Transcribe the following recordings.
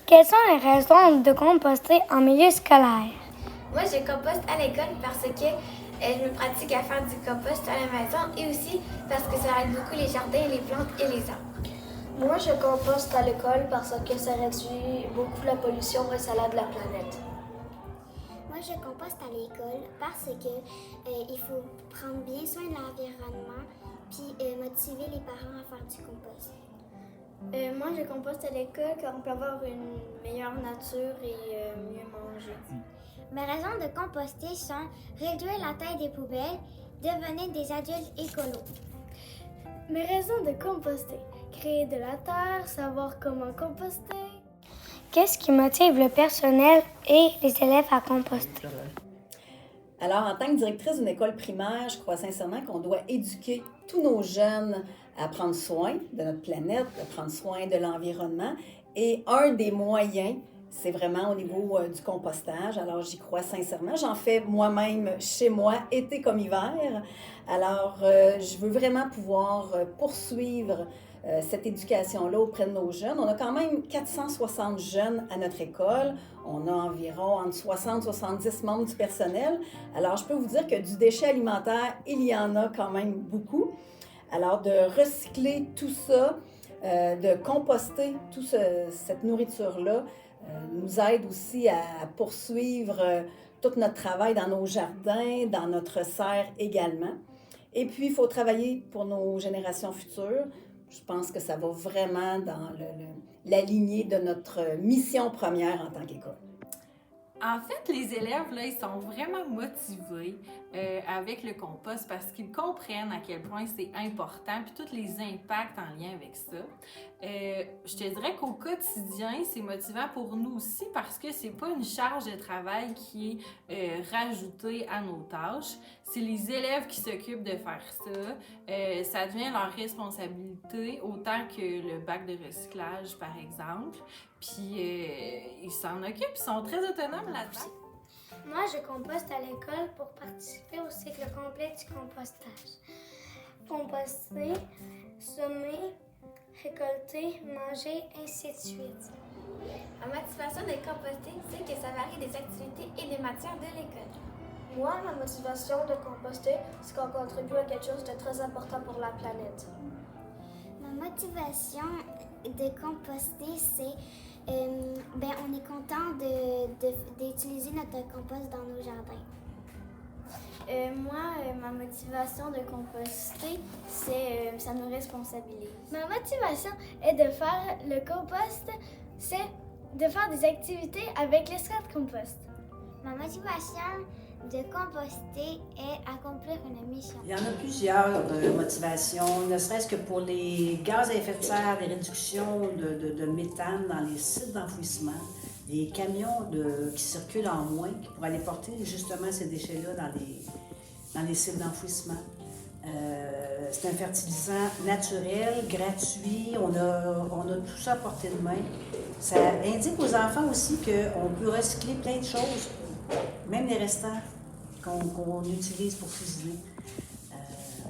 Quelles sont les raisons de composter en milieu scolaire? Moi, je composte à l'école parce que je me pratique à faire du compost à la maison et aussi parce que ça aide beaucoup les jardins, les plantes et les arbres. Moi, je composte à l'école parce que ça réduit beaucoup la pollution et ça aide la planète. Moi, je composte à l'école parce que il faut prendre bien soin de l'environnement puis motiver les parents à faire du compost. Moi, je composte à l'école car on peut avoir une meilleure nature et mieux manger. Mes raisons de composter sont réduire la taille des poubelles, devenir des adultes écolos. Mes raisons de composter, créer de la terre, savoir comment composter. Qu'est-ce qui motive le personnel et les élèves à composter? Alors, en tant que directrice d'une école primaire, je crois sincèrement qu'on doit éduquer tous nos jeunes à prendre soin de notre planète, à prendre soin de l'environnement. Et un des moyens, c'est vraiment au niveau du compostage. Alors, j'y crois sincèrement. J'en fais moi-même chez moi, été comme hiver. Alors, je veux vraiment pouvoir poursuivre cette éducation-là auprès de nos jeunes. On a quand même 460 jeunes à notre école. On a environ entre 60 et 70 membres du personnel. Alors, je peux vous dire que du déchet alimentaire, il y en a quand même beaucoup. Alors, de recycler tout ça, de composter toute cette nourriture-là, nous aide aussi à poursuivre tout notre travail dans nos jardins, dans notre serre également. Et puis, il faut travailler pour nos générations futures. Je pense que ça va vraiment dans la lignée de notre mission première en tant qu'école. En fait, les élèves, là, ils sont vraiment motivés avec le compost parce qu'ils comprennent à quel point c'est important puis tous les impacts en lien avec ça. Je te dirais qu'au quotidien, c'est motivant pour nous aussi parce que c'est pas une charge de travail qui est rajoutée à nos tâches. C'est les élèves qui s'occupent de faire ça. Ça devient leur responsabilité autant que le bac de recyclage, par exemple. Puis ils s'en occupent, ils sont très autonomes là-dessus. Moi, je composte à l'école pour participer au cycle complet du compostage. Composter, semer, récolter, manger, ainsi de suite. Ma motivation de composter, c'est que ça varie des activités et des matières de l'école. Moi, ma motivation de composter, c'est qu'on contribue à quelque chose de très important pour la planète. Ma motivation de composter, c'est on est content d'utiliser notre compost dans nos jardins. Ma motivation de composter, c'est ça nous responsabilise. Ma motivation est de faire le compost, c'est de faire des activités avec les sacs de compost. Ma motivation de composter est accomplir une mission. Il y en a plusieurs motivations, ne serait-ce que pour les gaz à effet de serre, les réductions de méthane dans les sites d'enfouissement, des camions qui circulent en moins, qui pourraient aller porter justement ces déchets-là dans les sites d'enfouissement. C'est un fertilisant naturel, gratuit, on a tout ça à portée de main. Ça indique aux enfants aussi qu'on peut recycler plein de choses, même les restants qu'on utilise pour cuisiner.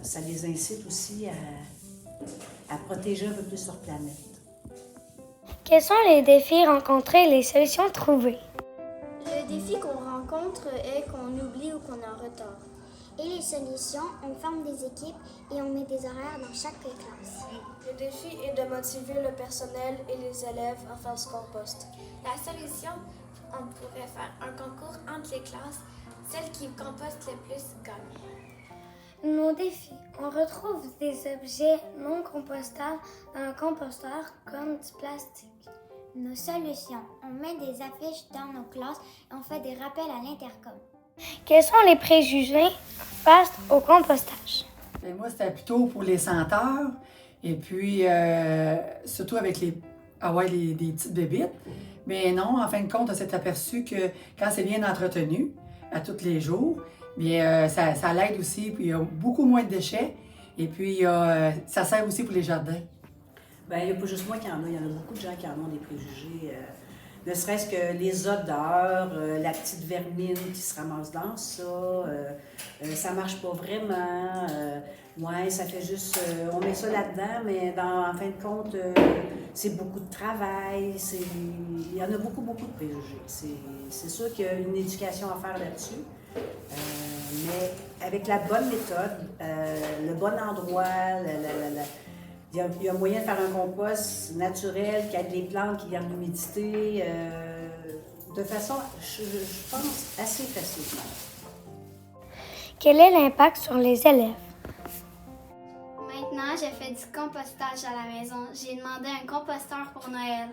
Ça les incite aussi à protéger un peu plus leur planète. Quels sont les défis rencontrés et les solutions trouvées? Le défi qu'on rencontre est qu'on oublie ou qu'on est en retard. Et les solutions, on forme des équipes et on met des horaires dans chaque classe. Le défi est de motiver le personnel et les élèves à faire ce compost. La solution, on pourrait faire un concours entre les classes. Celle qui composte le plus gagne. Nos défis. On retrouve des objets non compostables dans un composteur comme du plastique. Nos solutions. On met des affiches dans nos classes et on fait des rappels à l'intercom. Quels sont les préjugés face au compostage? Et moi, c'était plutôt pour les senteurs et puis surtout avec des petites bébites. Mais non, en fin de compte, on s'est aperçu que quand c'est bien entretenu, à tous les jours, bien, ça l'aide aussi, puis il y a beaucoup moins de déchets, et puis ça sert aussi pour les jardins. Bien, il n'y a pas juste moi qui en a, il y en a beaucoup de gens qui en ont des préjugés Ne serait-ce que les odeurs, la petite vermine qui se ramasse dans ça, ça marche pas vraiment. Ouais, ça fait juste, on met ça là-dedans, mais en fin de compte, c'est beaucoup de travail, il y en a beaucoup, beaucoup de préjugés. C'est sûr qu'il y a une éducation à faire là-dessus, mais avec la bonne méthode, le bon endroit, il y a moyen de faire un compost naturel qui aide les plantes, qui garde l'humidité, de façon, je pense, assez facilement. Quel est l'impact sur les élèves? Maintenant, je fais du compostage à la maison. J'ai demandé un composteur pour Noël.